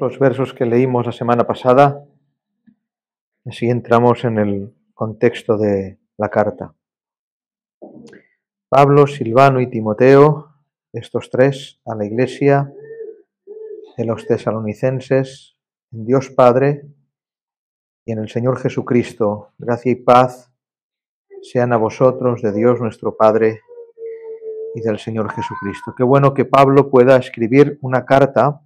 los versos que leímos la semana pasada, así entramos en el contexto de la carta. Pablo, Silvano y Timoteo, estos tres, a la iglesia de los tesalonicenses, en Dios Padre y en el Señor Jesucristo, gracia y paz sean a vosotros de Dios nuestro Padre y del Señor Jesucristo. Qué bueno que Pablo pueda escribir una carta,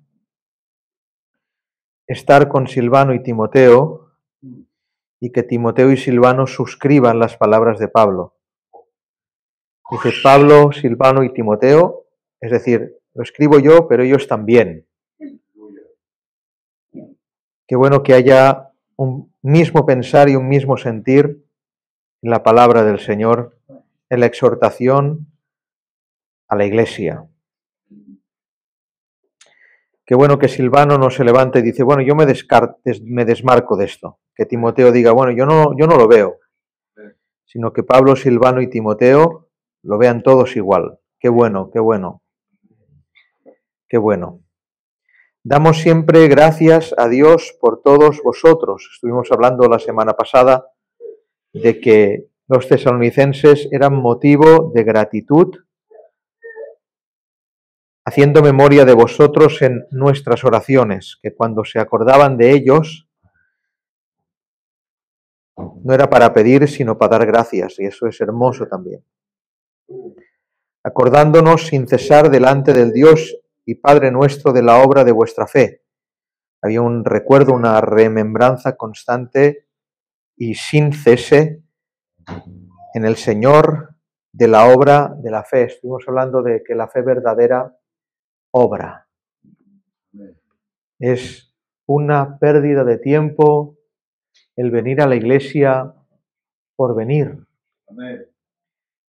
estar con Silvano y Timoteo, y que Timoteo y Silvano suscriban las palabras de Pablo. Dice Pablo, Silvano y Timoteo, es decir, lo escribo yo, pero ellos también. Qué bueno que haya un mismo pensar y un mismo sentir en la palabra del Señor, en la exhortación a la iglesia. Qué bueno que Silvano no se levante y dice, bueno, yo me desmarco de esto. Que Timoteo diga, bueno, yo no lo veo. Sino que Pablo, Silvano y Timoteo lo vean todos igual. Qué bueno, qué bueno. Qué bueno. Damos siempre gracias a Dios por todos vosotros. Estuvimos hablando la semana pasada de que los tesalonicenses eran motivo de gratitud, haciendo memoria de vosotros en nuestras oraciones, que cuando se acordaban de ellos, no era para pedir, sino para dar gracias, y eso es hermoso también. Acordándonos sin cesar delante del Dios y Padre nuestro de la obra de vuestra fe. Había un recuerdo, una remembranza constante y sin cese en el Señor de la obra de la fe. Estuvimos hablando de que la fe verdadera obra. Es una pérdida de tiempo el venir a la iglesia por venir.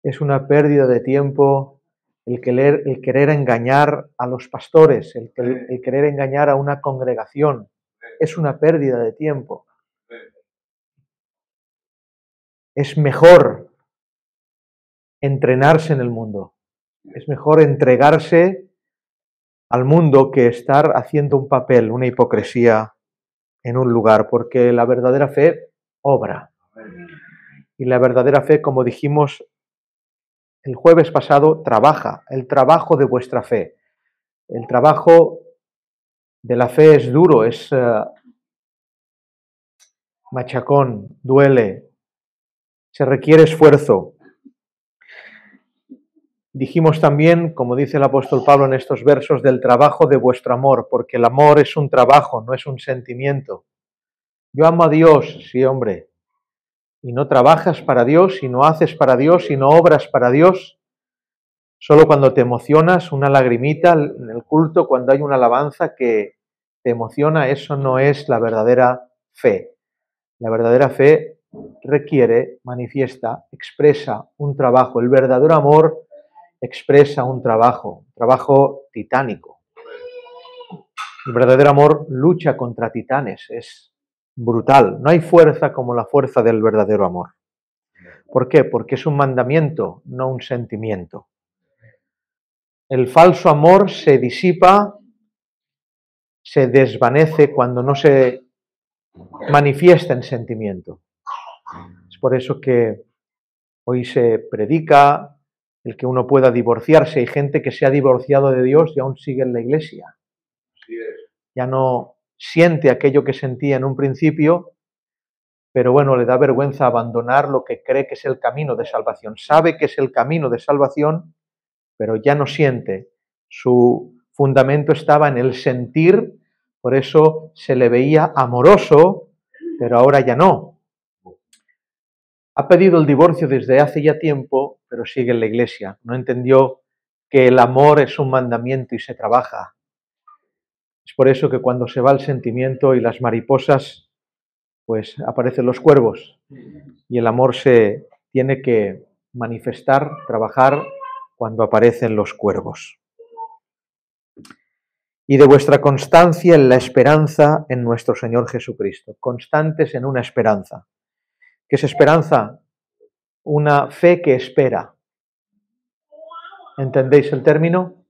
Es una pérdida de tiempo el querer engañar a los pastores, el querer engañar a una congregación. Es una pérdida de tiempo. Es mejor entrenarse en el mundo. Es mejor entregarse al mundo que estar haciendo un papel, una hipocresía en un lugar, porque la verdadera fe obra. Y la verdadera fe, como dijimos el jueves pasado, trabaja, el trabajo de vuestra fe. El trabajo de la fe es duro, es machacón, duele, se requiere esfuerzo. Dijimos también, como dice el apóstol Pablo en estos versos, del trabajo de vuestro amor, porque el amor es un trabajo, no es un sentimiento. Yo amo a Dios, sí, hombre, y no trabajas para Dios, y no haces para Dios, y no obras para Dios. Solo cuando te emocionas, una lagrimita en el culto, cuando hay una alabanza que te emociona, eso no es la verdadera fe. La verdadera fe requiere, manifiesta, expresa un trabajo. El verdadero amor expresa un trabajo titánico. El verdadero amor lucha contra titanes, es brutal. No hay fuerza como la fuerza del verdadero amor. ¿Por qué? Porque es un mandamiento, no un sentimiento. El falso amor se disipa, se desvanece cuando no se manifiesta en sentimiento. Es por eso que hoy se predica el que uno pueda divorciarse. Hay gente que se ha divorciado de Dios y aún sigue en la iglesia. Ya no siente aquello que sentía en un principio, pero bueno, le da vergüenza abandonar lo que cree que es el camino de salvación. Sabe que es el camino de salvación, pero ya no siente. Su fundamento estaba en el sentir, por eso se le veía amoroso, pero ahora ya no. Ha pedido el divorcio desde hace ya tiempo, pero sigue en la iglesia. No entendió que el amor es un mandamiento y se trabaja. Es por eso que cuando se va el sentimiento y las mariposas, pues aparecen los cuervos. Y el amor se tiene que manifestar, trabajar, cuando aparecen los cuervos. Y de vuestra constancia en la esperanza en nuestro Señor Jesucristo. Constantes en una esperanza. ¿Qué es esperanza? Una fe que espera. ¿Entendéis el término?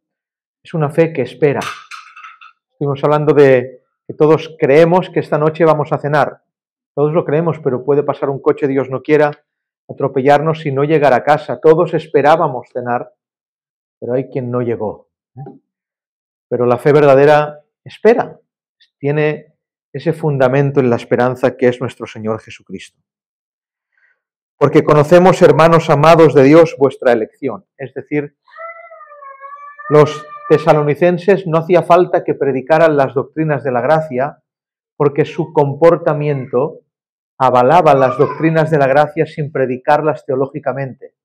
Es una fe que espera. Estuvimos hablando de que todos creemos que esta noche vamos a cenar. Todos lo creemos, pero puede pasar un coche, Dios no quiera, atropellarnos y no llegar a casa. Todos esperábamos cenar, pero hay quien no llegó. Pero la fe verdadera espera, tiene ese fundamento en la esperanza que es nuestro Señor Jesucristo. Porque conocemos, hermanos amados de Dios, vuestra elección. Es decir, los tesalonicenses no hacía falta que predicaran las doctrinas de la gracia, porque su comportamiento avalaba las doctrinas de la gracia sin predicarlas teológicamente.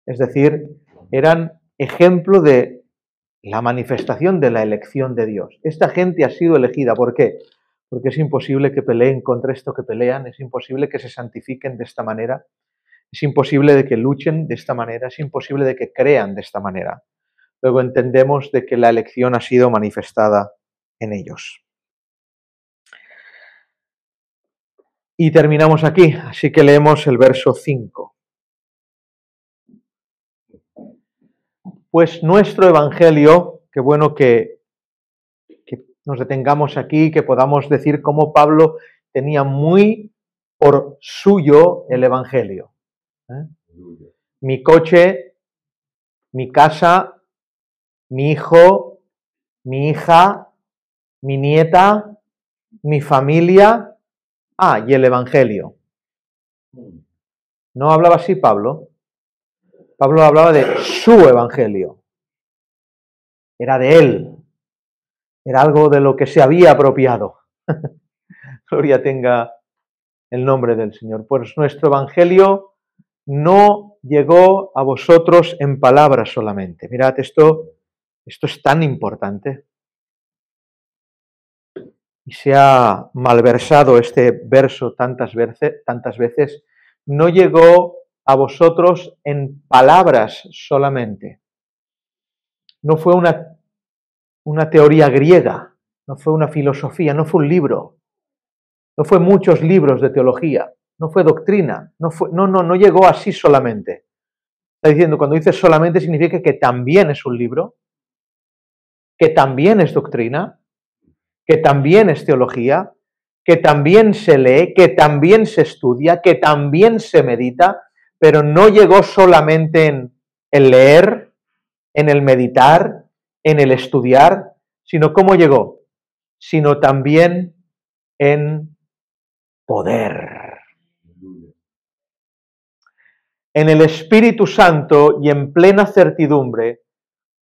Es decir, eran ejemplo de la manifestación de la elección de Dios. Esta gente ha sido elegida. ¿Por qué? Porque es imposible que peleen contra esto que pelean, es imposible que se santifiquen de esta manera, es imposible de que luchen de esta manera, es imposible de que crean de esta manera. Luego entendemos de que la elección ha sido manifestada en ellos. Y terminamos aquí, así que leemos el verso 5. Pues nuestro evangelio, qué bueno que nos detengamos aquí, que podamos decir cómo Pablo tenía muy por suyo el evangelio. Mi coche, mi casa, mi hijo, mi hija, mi nieta, mi familia, y el evangelio. ¿No hablaba así Pablo? Pablo hablaba de su evangelio. Era de él. Era algo de lo que se había apropiado. Gloria tenga el nombre del Señor. Pues nuestro evangelio no llegó a vosotros en palabras solamente. Mirad, esto es tan importante. Y se ha malversado este verso tantas veces. No llegó a vosotros en palabras solamente. No fue una teoría griega, no fue una filosofía, no fue un libro, no fue muchos libros de teología, no fue doctrina, no llegó así solamente. Está diciendo, cuando dice solamente significa que también es un libro, que también es doctrina, que también es teología, que también se lee, que también se estudia, que también se medita, pero no llegó solamente en el leer, en el meditar, en el estudiar, sino ¿cómo llegó? Sino también en poder. En el Espíritu Santo y en plena certidumbre,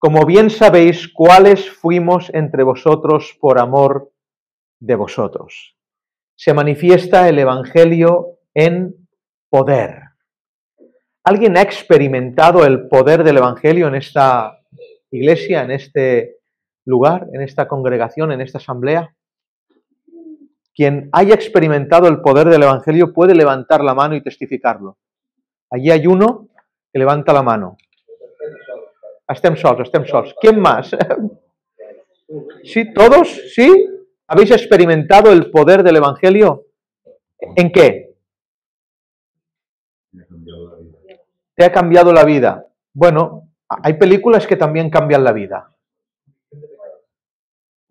como bien sabéis cuáles fuimos entre vosotros por amor de vosotros. Se manifiesta el Evangelio en poder. ¿Alguien ha experimentado el poder del Evangelio en esta iglesia, en este lugar, en esta congregación, en esta asamblea? Quien haya experimentado el poder del Evangelio puede levantar la mano y testificarlo. Allí hay uno que levanta la mano. Estem sols. ¿Quién más? ¿Sí? ¿Todos? ¿Sí? ¿Habéis experimentado el poder del Evangelio? ¿En qué? ¿Te ha cambiado la vida? Bueno, hay películas que también cambian la vida.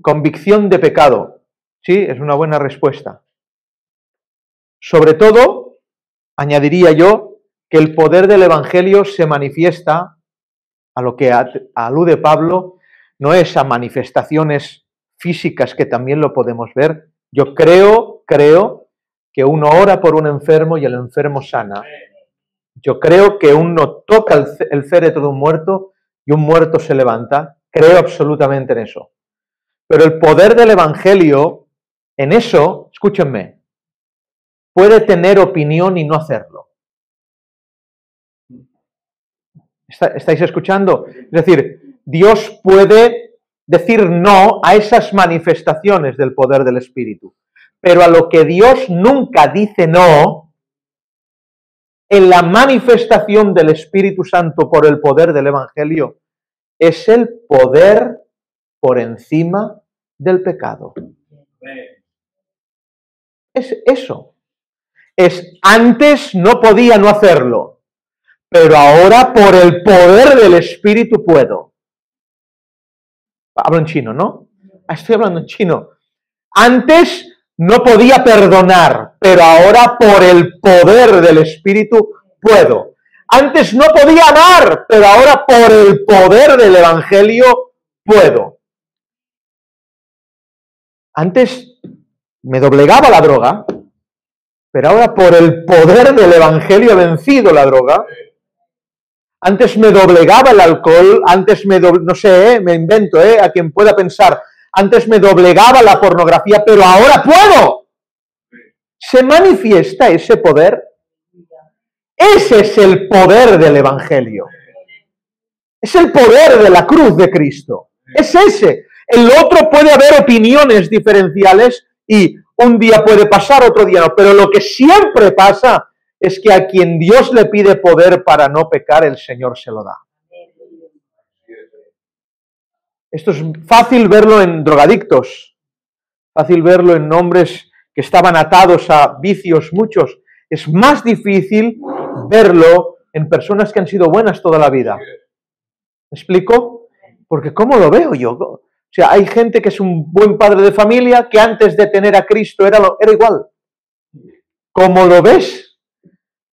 Convicción de pecado. Sí, es una buena respuesta. Sobre todo, añadiría yo, que el poder del Evangelio se manifiesta, a lo que alude Pablo, no es a manifestaciones físicas que también lo podemos ver. Yo creo que uno ora por un enfermo y el enfermo sana. Yo creo que uno toca el féretro de un muerto y un muerto se levanta. Creo absolutamente en eso. Pero el poder del Evangelio, en eso, escúchenme, puede tener opinión y no hacerlo. ¿Estáis escuchando? Es decir, Dios puede decir no a esas manifestaciones del poder del Espíritu. Pero a lo que Dios nunca dice no, en la manifestación del Espíritu Santo por el poder del Evangelio, es el poder por encima del pecado. Es eso. Antes no podía no hacerlo. Pero ahora por el poder del Espíritu puedo. Hablo en chino, ¿no? Estoy hablando en chino. Antes no podía perdonar, pero ahora por el poder del Espíritu puedo. Antes no podía amar, pero ahora por el poder del Evangelio puedo. Antes me doblegaba la droga, pero ahora por el poder del Evangelio he vencido la droga. Antes me doblegaba el alcohol, antes no sé, me invento, a quien pueda pensar, antes me doblegaba la pornografía, pero ahora puedo. Se manifiesta ese poder. Ese es el poder del Evangelio. Es el poder de la cruz de Cristo. Es ese. El otro puede haber opiniones diferenciales y un día puede pasar, otro día no. Pero lo que siempre pasa es que a quien Dios le pide poder para no pecar, el Señor se lo da. Esto es fácil verlo en drogadictos, fácil verlo en hombres que estaban atados a vicios muchos. Es más difícil verlo en personas que han sido buenas toda la vida. ¿Me explico? Porque ¿cómo lo veo yo? O sea, hay gente que es un buen padre de familia que antes de tener a Cristo era igual. ¿Cómo lo ves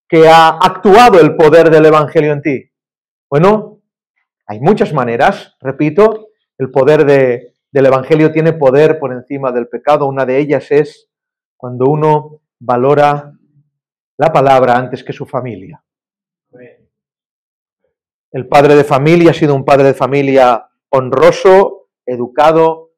que ha actuado el poder del Evangelio en ti? Bueno, hay muchas maneras, repito, el poder del Evangelio tiene poder por encima del pecado. Una de ellas es cuando uno valora la palabra antes que su familia. El padre de familia ha sido un padre de familia honroso, educado,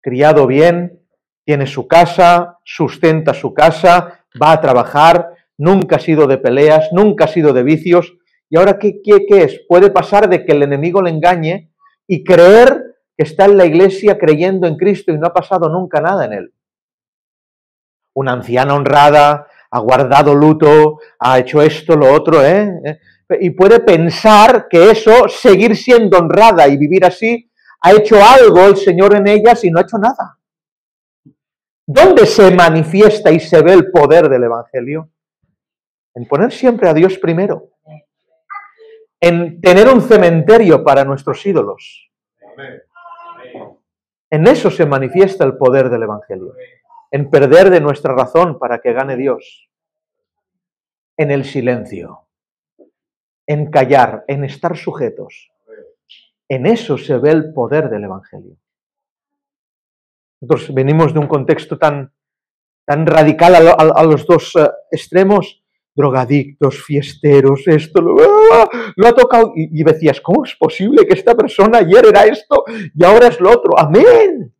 criado bien, tiene su casa, sustenta su casa, va a trabajar, nunca ha sido de peleas, nunca ha sido de vicios. ¿Y ahora qué es? Puede pasar de que el enemigo le engañe y creer que está en la iglesia creyendo en Cristo y no ha pasado nunca nada en él. Una anciana honrada, ha guardado luto, ha hecho esto, lo otro, y puede pensar que eso, seguir siendo honrada y vivir así, ha hecho algo el Señor en ellas y no ha hecho nada. ¿Dónde se manifiesta y se ve el poder del Evangelio? En poner siempre a Dios primero. En tener un cementerio para nuestros ídolos. En eso se manifiesta el poder del Evangelio. En perder de nuestra razón para que gane Dios. En el silencio. En callar, en estar sujetos. En eso se ve el poder del Evangelio. Nosotros venimos de un contexto tan radical a los dos extremos, drogadictos, fiesteros, esto, lo ha tocado, y decías, ¿cómo es posible que esta persona ayer era esto y ahora es lo otro? ¡Amén!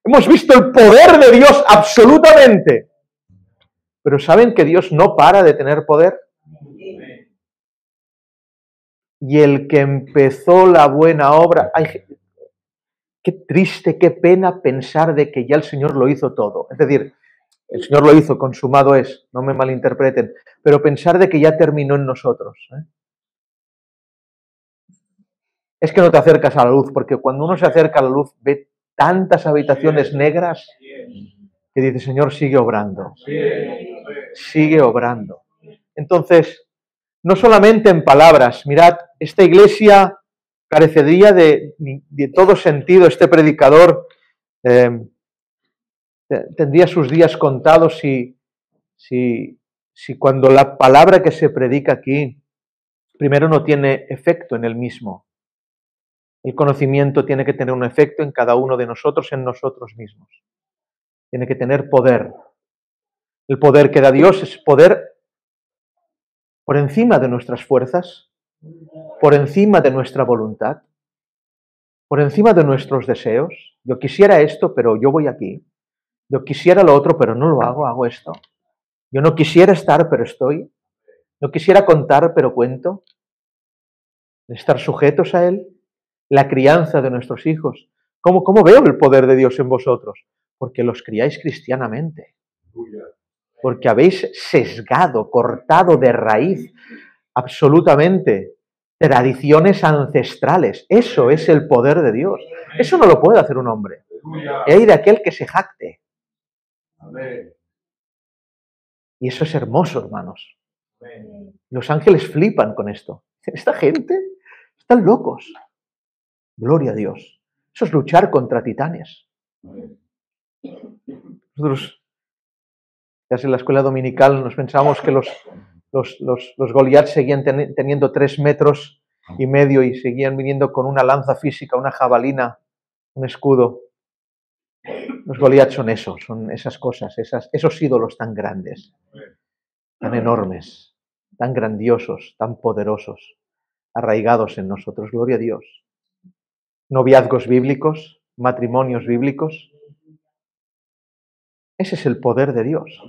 Hemos visto el poder de Dios absolutamente. Pero ¿saben que Dios no para de tener poder? Y el que empezó la buena obra, qué triste, qué pena pensar de que ya el Señor lo hizo todo. Es decir, el Señor lo hizo, consumado es, no me malinterpreten, pero pensar de que ya terminó en nosotros. Es que no te acercas a la luz, porque cuando uno se acerca a la luz ve tantas habitaciones negras que dice, Señor, sigue obrando. Sigue obrando. Entonces, no solamente en palabras, mirad, esta iglesia carecería de todo sentido, este predicador tendría sus días contados si cuando la palabra que se predica aquí, primero no tiene efecto en él mismo. El conocimiento tiene que tener un efecto en cada uno de nosotros, en nosotros mismos. Tiene que tener poder. El poder que da Dios es poder por encima de nuestras fuerzas, por encima de nuestra voluntad, por encima de nuestros deseos. Yo quisiera esto, pero yo voy aquí. Yo quisiera lo otro, pero no lo hago, hago esto. Yo no quisiera estar, pero estoy. No quisiera contar, pero cuento. Estar sujetos a Él. La crianza de nuestros hijos. ¿Cómo veo el poder de Dios en vosotros? Porque los criáis cristianamente. Porque habéis sesgado, cortado de raíz absolutamente tradiciones ancestrales. Eso es el poder de Dios. Eso no lo puede hacer un hombre. Y hay de aquel que se jacte. Y eso es hermoso, hermanos. Los ángeles flipan con esto. Esta gente están locos. Gloria a Dios. Eso es luchar contra titanes. Nosotros, ya en la escuela dominical, nos pensábamos que los Goliat seguían teniendo 3,5 metros y seguían viniendo con una lanza física, una jabalina, un escudo. Los Goliat son eso, son esas cosas, esos ídolos tan grandes, tan enormes, tan grandiosos, tan poderosos, arraigados en nosotros. Gloria a Dios. Noviazgos bíblicos, matrimonios bíblicos. Ese es el poder de Dios.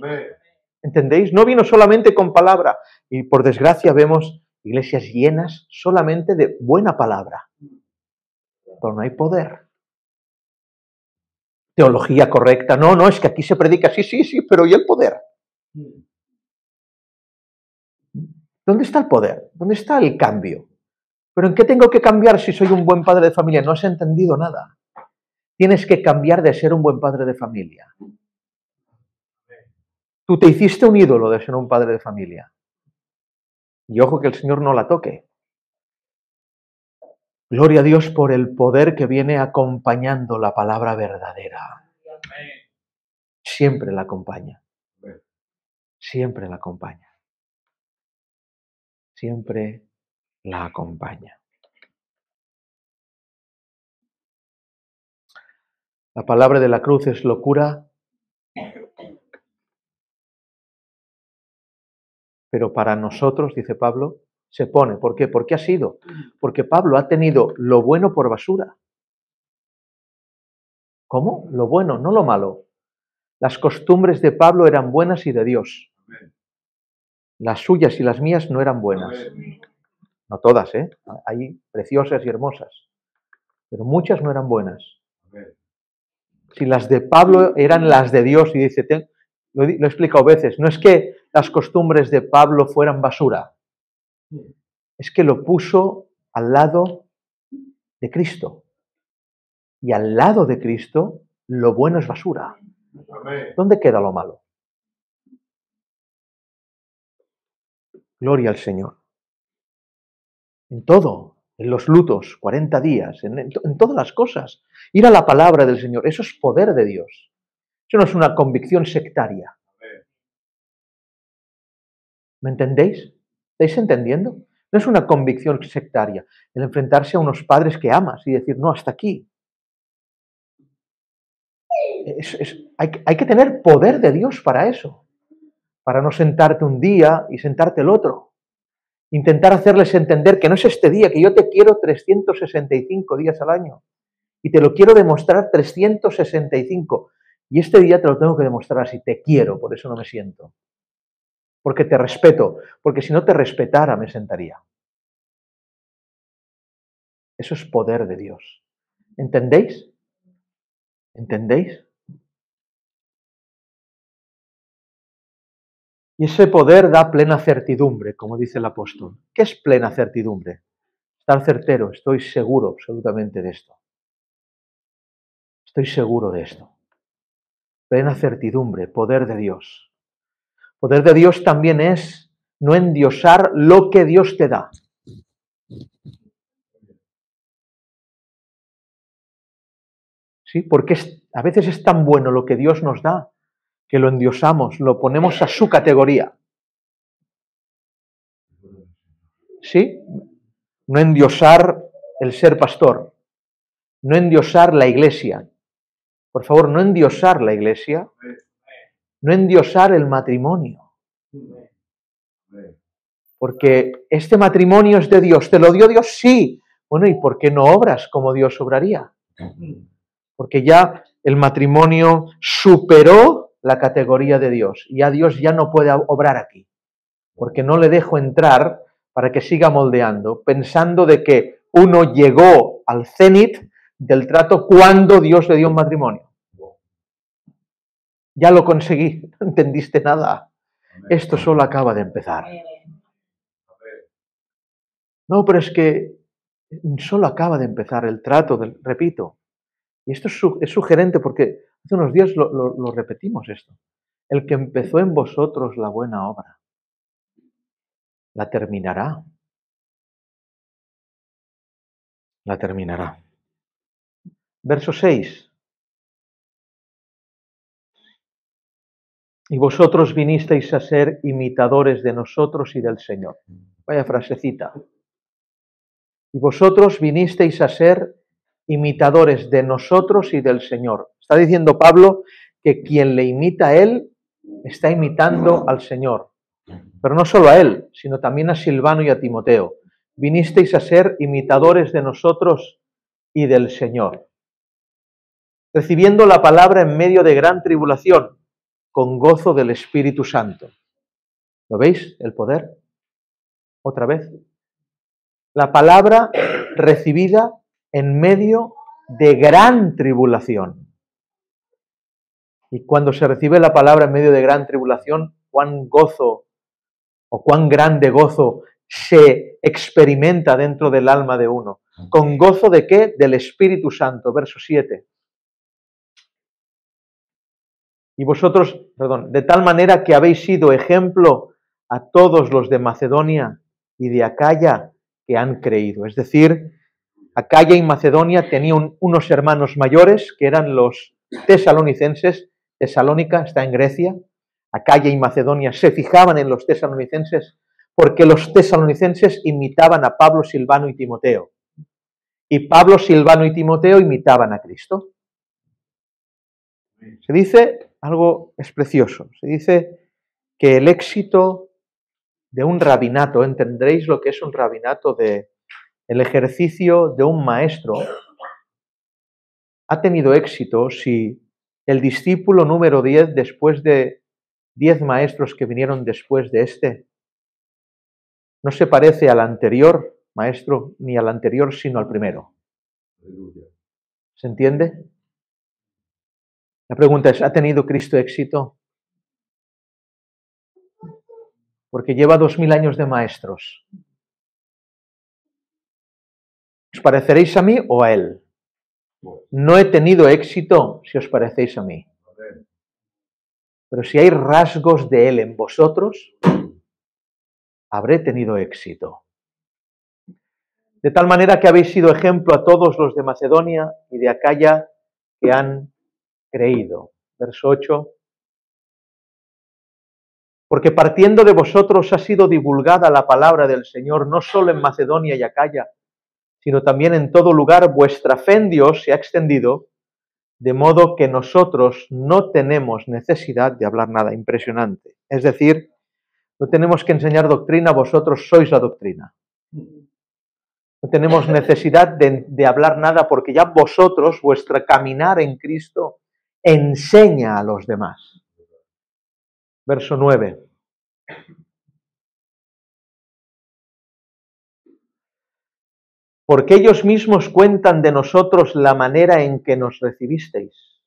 ¿Entendéis? No vino solamente con palabra. Y por desgracia vemos iglesias llenas solamente de buena palabra. Pero no hay poder. Teología correcta. No, es que aquí se predica sí, pero ¿y el poder? ¿Dónde está el poder? ¿Dónde está el cambio? ¿Pero en qué tengo que cambiar si soy un buen padre de familia? No has entendido nada. Tienes que cambiar de ser un buen padre de familia. Tú te hiciste un ídolo de ser un padre de familia. Y ojo que el Señor no la toque. Gloria a Dios por el poder que viene acompañando la palabra verdadera. Siempre la acompaña. Siempre la acompaña. Siempre la acompaña. La palabra de la cruz es locura, pero para nosotros, dice Pablo, se pone. ¿Por qué? ¿Por qué ha sido? Porque Pablo ha tenido lo bueno por basura. ¿Cómo? Lo bueno, no lo malo. Las costumbres de Pablo eran buenas y de Dios. Las suyas y las mías no eran buenas. No todas, ¿eh? Hay preciosas y hermosas. Pero muchas no eran buenas. Si las de Pablo eran las de Dios, y dice, lo he explicado veces, no es que las costumbres de Pablo fueran basura, es que lo puso al lado de Cristo. Y al lado de Cristo, lo bueno es basura. ¿Dónde queda lo malo? Gloria al Señor. En todo, en los lutos, 40 días, en todas las cosas. Ir a la palabra del Señor, eso es poder de Dios. Eso no es una convicción sectaria. ¿Me entendéis? ¿Estáis entendiendo? No es una convicción sectaria el enfrentarse a unos padres que amas y decir, no, hasta aquí. Hay que tener poder de Dios para eso, para no sentarte un día y sentarte el otro. Intentar hacerles entender que no es este día, que yo te quiero 365 días al año y te lo quiero demostrar 365. Y este día te lo tengo que demostrar así, te quiero, por eso no me siento. Porque te respeto, porque si no te respetara me sentaría. Eso es poder de Dios. ¿Entendéis? ¿Entendéis? Y ese poder da plena certidumbre, como dice el apóstol. ¿Qué es plena certidumbre? Estar certero, estoy seguro absolutamente de esto. Estoy seguro de esto. Plena certidumbre, poder de Dios. Poder de Dios también es no endiosar lo que Dios te da. ¿Sí? Porque a veces es tan bueno lo que Dios nos da que lo endiosamos, lo ponemos a su categoría. ¿Sí? No endiosar el ser pastor, no endiosar la iglesia. Por favor, no endiosar la iglesia, no endiosar el matrimonio. Porque este matrimonio es de Dios. ¿Te lo dio Dios? Sí. Bueno, ¿y por qué no obras como Dios obraría? Porque ya el matrimonio superó la categoría de Dios. Y ya Dios ya no puede obrar aquí. Porque no le dejo entrar para que siga moldeando, pensando de que uno llegó al cenit del trato cuando Dios le dio un matrimonio. Ya lo conseguí, no entendiste nada. Esto solo acaba de empezar. No, pero es que solo acaba de empezar el trato, repito. Y esto es sugerente porque hace unos días lo repetimos esto. El que empezó en vosotros la buena obra, la terminará. La terminará. Verso 6. Y vosotros vinisteis a ser imitadores de nosotros y del Señor. Vaya frasecita. Y vosotros vinisteis a ser imitadores de nosotros y del Señor. Está diciendo Pablo que quien le imita a él está imitando al Señor. Pero no solo a él, sino también a Silvano y a Timoteo. Vinisteis a ser imitadores de nosotros y del Señor, recibiendo la palabra en medio de gran tribulación, con gozo del Espíritu Santo. ¿Lo veis? El poder. Otra vez. La palabra recibida en medio de gran tribulación. Y cuando se recibe la palabra en medio de gran tribulación, cuán gozo o cuán grande gozo se experimenta dentro del alma de uno. ¿Con gozo de qué? Del Espíritu Santo, verso 7. Y vosotros, de tal manera que habéis sido ejemplo a todos los de Macedonia y de Acaya que han creído. Es decir, Acaya y Macedonia tenían unos hermanos mayores que eran los tesalonicenses. Tesalónica está en Grecia. Acaya y Macedonia se fijaban en los tesalonicenses porque los tesalonicenses imitaban a Pablo, Silvano y Timoteo. Y Pablo, Silvano y Timoteo imitaban a Cristo. Se dice, algo es precioso, se dice que el éxito de un rabinato, entendréis lo que es un rabinato, el ejercicio de un maestro, ha tenido éxito si el discípulo número 10, después de 10 maestros que vinieron después de este, no se parece al anterior maestro ni al anterior, sino al primero. ¿Se entiende? La pregunta es, ¿ha tenido Cristo éxito? Porque lleva 2000 años de maestros. ¿Os pareceréis a mí o a él? No he tenido éxito si os parecéis a mí. Pero si hay rasgos de él en vosotros, habré tenido éxito. De tal manera que habéis sido ejemplo a todos los de Macedonia y de Acaya que han creído. Verso 8. Porque partiendo de vosotros ha sido divulgada la palabra del Señor, no solo en Macedonia y Acaya, sino también en todo lugar. Vuestra fe en Dios se ha extendido, de modo que nosotros no tenemos necesidad de hablar nada. Impresionante. Es decir, no tenemos que enseñar doctrina, vosotros sois la doctrina. No tenemos necesidad de hablar nada porque ya vosotros, vuestro caminar en Cristo, enseña a los demás. Verso 9. Porque ellos mismos cuentan de nosotros la manera en que nos recibisteis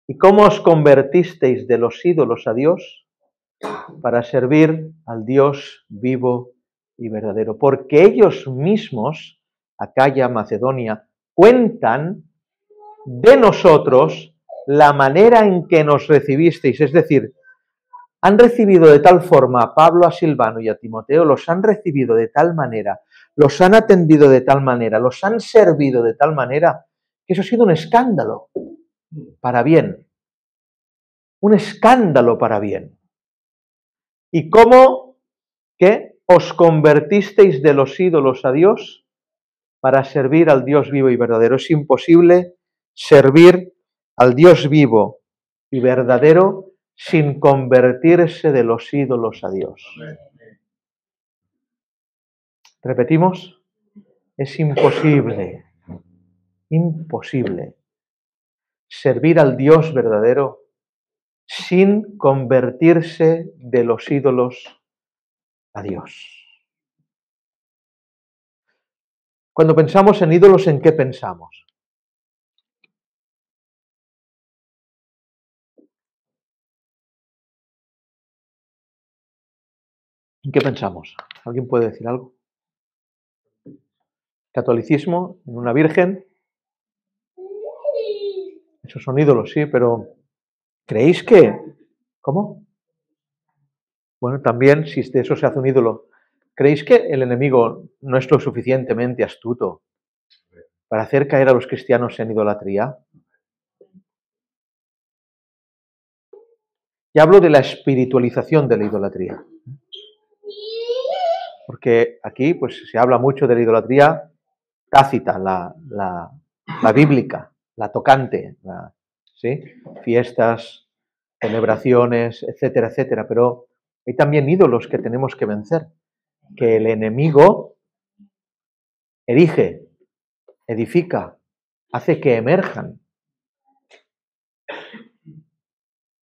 y cómo os convertisteis de los ídolos a Dios para servir al Dios vivo y verdadero. Porque ellos mismos, Acaya, Macedonia, cuentan de nosotros la manera en que nos recibisteis. Es decir, han recibido de tal forma a Pablo, a Silvano y a Timoteo, los han recibido de tal manera, los han atendido de tal manera, los han servido de tal manera, que eso ha sido un escándalo para bien. Un escándalo para bien. ¿Y cómo que os convertisteis de los ídolos a Dios para servir al Dios vivo y verdadero? Es imposible servir al Dios vivo y verdadero sin convertirse de los ídolos a Dios. Repetimos, es imposible servir al Dios verdadero sin convertirse de los ídolos a Dios. Cuando pensamos en ídolos, ¿en qué pensamos? ¿En qué pensamos? ¿Alguien puede decir algo? Catolicismo, en una virgen. Esos son ídolos, sí, pero ¿creéis que? ¿Cómo? Bueno, también, si de eso se hace un ídolo, ¿creéis que el enemigo no es lo suficientemente astuto para hacer caer a los cristianos en idolatría? Y hablo de la espiritualización de la idolatría. Porque aquí pues, se habla mucho de la idolatría tácita, la bíblica, la tocante, ¿sí? Fiestas, celebraciones, etcétera, etcétera. Pero hay también ídolos que tenemos que vencer, que el enemigo erige, edifica, hace que emerjan.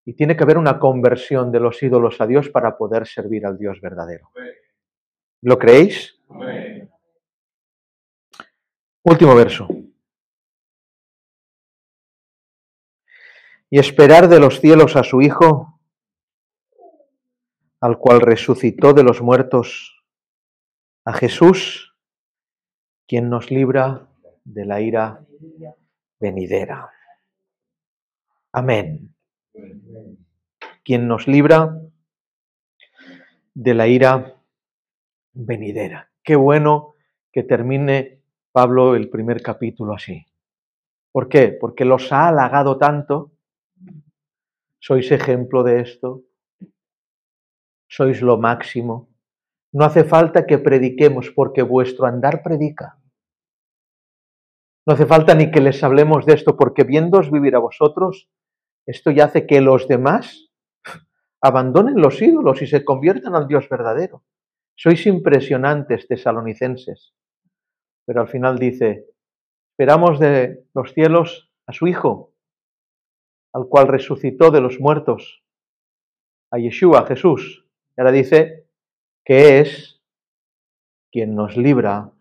Y tiene que haber una conversión de los ídolos a Dios para poder servir al Dios verdadero. ¿Lo creéis? Último verso. Y esperar de los cielos a su Hijo, al cual resucitó de los muertos, a Jesús, quien nos libra de la ira venidera. Amén. Quien nos libra de la ira venidera. Qué bueno que termine Pablo el primer capítulo así. ¿Por qué? Porque los ha halagado tanto. Sois ejemplo de esto. Sois lo máximo. No hace falta que prediquemos porque vuestro andar predica. No hace falta ni que les hablemos de esto porque viéndoos vivir a vosotros, esto ya hace que los demás abandonen los ídolos y se conviertan al Dios verdadero. Sois impresionantes, tesalonicenses. Pero al final dice, esperamos de los cielos a su Hijo, al cual resucitó de los muertos, a Yeshua, Jesús. Y ahora dice que es quien nos libra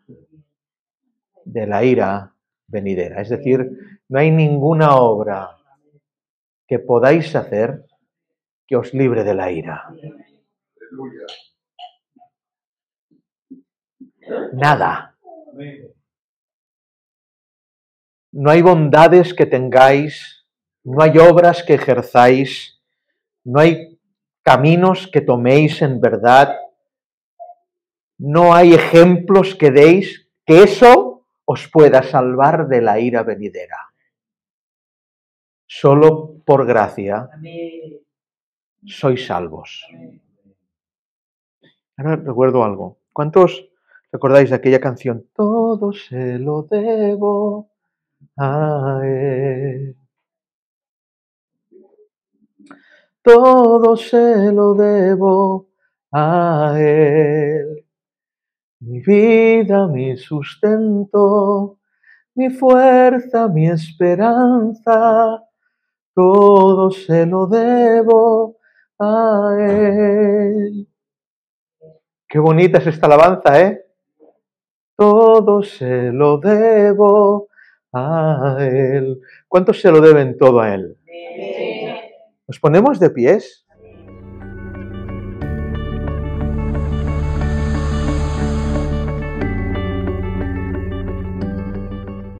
de la ira venidera. Es decir, no hay ninguna obra que podáis hacer que os libre de la ira. Nada. No hay bondades que tengáis, no hay obras que ejerzáis, no hay caminos que toméis en verdad, no hay ejemplos que deis que eso os pueda salvar de la ira venidera. Solo por gracia sois salvos. Ahora recuerdo algo. ¿Cuántos recordáis de aquella canción? Todo se lo debo a Él. Todo se lo debo a Él. Mi vida, mi sustento, mi fuerza, mi esperanza, todo se lo debo a Él. Qué bonita es esta alabanza, ¿eh? Todo se lo debo a Él. ¿Cuántos se lo deben todo a Él? ¿Nos ponemos de pies?